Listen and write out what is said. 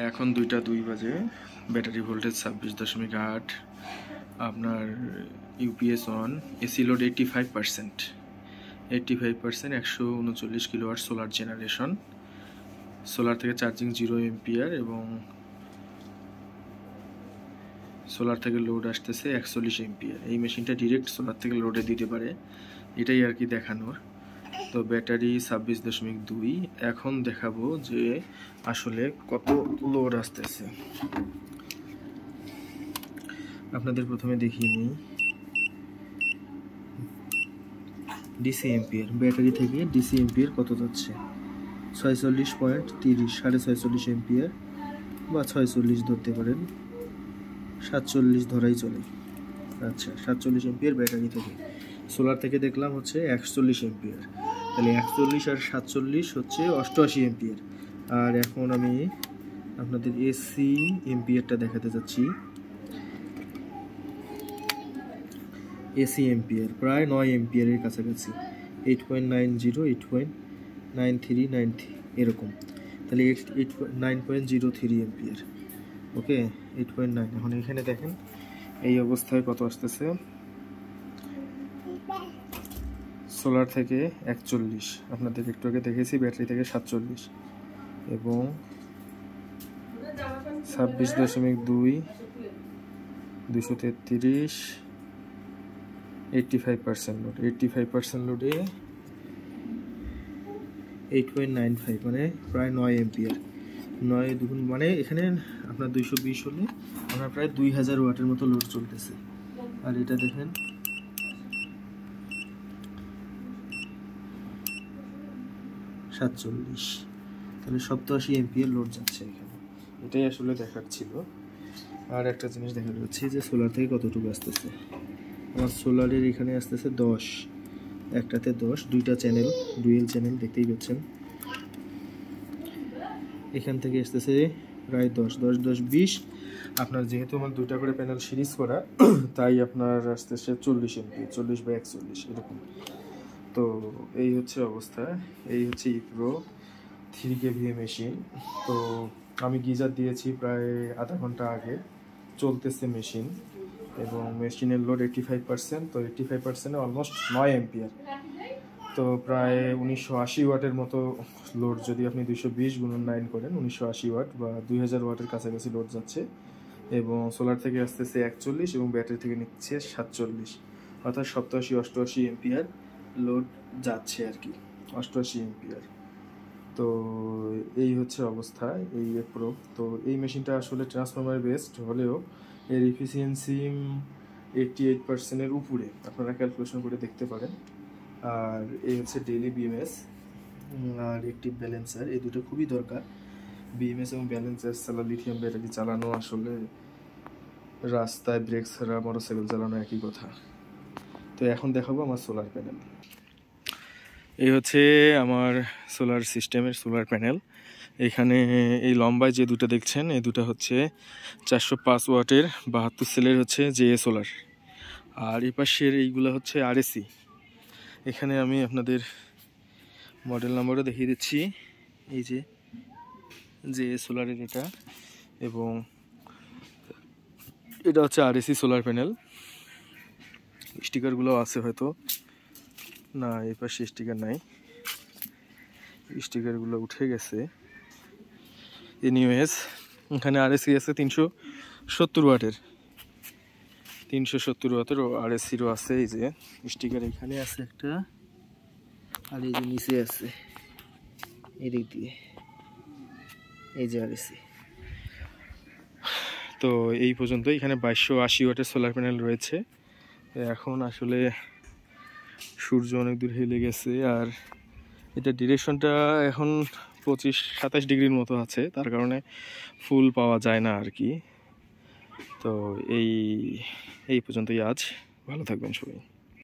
এখন 2টা 2 বাজে। ব্যাটারি ভোল্টেজ 26.8, আপনার UPS on, AC load 85%, 139 kilowatt solar generation. Solar থেকে চার্জিং 0 এম্পিয়ার এবং সোলার থেকে লোড আসতেছে 41 এম্পিয়ার। এই মেশিনটা ডিরেক্ট সোলার থেকে লোডে দিতে পারে, এটাই আর কি দেখানোর। তো ব্যাটারি 26.2। এখন দেখাবো যে আসলে কত লোড আসতেছে। আপনাদের প্রথমে দেখিয়ে নিই ডিসি এম্পিয়ার। ব্যাটারি থেকে ডিসি এম্পিয়ার কত যাচ্ছে, 46.30, 46.5 এম্পিয়ার বা 46 ধরতে পারেন, 47 ধরাই চলে। আচ্ছা, 47 এম্পিয়ার ব্যাটারি থেকে। সোলার থেকে দেখলাম হচ্ছে 41 এম্পিয়ার, তাহলে 41 আর 47 হচ্ছে 88 এম্পিয়ার। আর এখন আমি আপনাদের এসি এম্পিয়ারটা দেখাতে যাচ্ছি। এসি এম্পিয়ার প্রায় 9 এম্পিয়ারের কাছাকাছি, 8.90, 8.93 এরকম। তাহলে 9.03 এম্পিয়ার। ওকে, 8.9। এখন এখানে দেখেন এই অবস্থায় কত আসতেছে। সোলার থেকে 41, আপনাদের একটু আগে দেখেছি, ব্যাটারি থেকে 47 এবং 26.2, 233, 85% লোড। 85% লোডে 8.95 মানে প্রায় 9 এম্পিয়ার। 9 দুগুণ মানে এখানে আপনার 220 হলে আপনার প্রায় 2000 ওয়াটের মতো লোড চলতেছে। আর এটা দেখেন 47, তাহলে 87 এম্পিয়ার লোড যাচ্ছে এখানে। এটাই আসলে দেখার ছিল। আর একটা জিনিস দেখা যাচ্ছে যে সোলার থেকে কতটুকু আসতেছে। আমার সোলারের এখানে আসতেছে 10, একটাতে 10, 2টা চ্যানেল, ডুয়েল চ্যানেল দেখতেই পাচ্ছেন। এখান থেকে আসতেছে প্রায় 10, 10, 10, 20। আপনার যেহেতু আমার 2টা করে প্যানেল সিরিজ করা, তাই আপনার আসতেছে 40 এমপি, 40/41 এরকম। তো এই হচ্ছে অবস্থা। এই হচ্ছে ইপ্রো 3 kVA মেশিন। তো আমি গিজার দিয়েছি প্রায় আধা ঘন্টা আগে, চলতেছে মেশিন এবং মেশিনের লোড 85%। তো 85%-এ অলমোস্ট 9 এম্পিয়ার, তো প্রায় 1980 ওয়াটের মতো লোড। যদি আপনি 220 গুণন 9 করেন, 1980 ওয়াট বা 2000 ওয়াটের কাছাকাছি লোড যাচ্ছে। এবং সোলার থেকে আসতেছে 41 এবং ব্যাটারি থেকে নিচ্ছে 47, অর্থাৎ 87-88 এম্পিয়ার লোড যাচ্ছে আর কি, 88 এম্পিয়ার। তো এই হচ্ছে অবস্থা এই প্রো। তো এই মেশিনটা আসলে ট্রান্সফরমার বেসড হলেও এর এফিসিয়েন্সি 88%-এর উপরে, আপনারা ক্যালকুলেশন করে দেখতে পারেন। আর এই হচ্ছে ডেইলি বিএমএস আর একটি ব্যালেন্সার, এই দুটো খুবই দরকার। বিএমএস এবং ব্যালেন্সার ছাড়া লিথিয়াম ব্যাটারি চালানো আসলে রাস্তায় ব্রেক ছাড়া মোটরসাইকেল চালানো একই কথা। তো এখন দেখাবো আমার সোলার প্যানেল। এই হচ্ছে আমার সোলার সিস্টেমের সোলার প্যানেল। এখানে এই লম্বায় যে দুটো দেখছেন, এই দুটো হচ্ছে 405 ওয়াটের 72 সেলের হচ্ছে জে সোলার। আর এই পাশের এইগুলো হচ্ছে আরএসি। এখানে আমি আপনাদের মডেল নাম্বারও দেখিয়ে দিচ্ছি, এই যে সোলারের এটা, এবং এটা হচ্ছে আরএসি সোলার প্যানেল। স্টিকারগুলো আছে হয়তো, না এই পাশে স্টিকার নাই, স্টিকারগুলো উঠে গেছে। এনিওয়েজ, এখানে আরএসি আছে 370 ওয়াটের, 370 ওয়াটের আরএসিরও আছে। এই যে স্টিকার এখানে আছে একটা, আর এই যে নিচে আছে এদিক দিয়ে, এই যে আরএসি। তো এই পর্যন্ত এখানে 2280 ওয়াটের সোলার প্যানেল রয়েছে। এখন আসলে সূর্য অনেক দূর হেলে গেছে, আর এটা ডিরেকশনটা এখন 25-27 ডিগ্রির মতো আছে, তার কারণে ফুল পাওয়া যায় না আর কি। তো এই পর্যন্তই আজ। ভালো থাকবেন সবাই।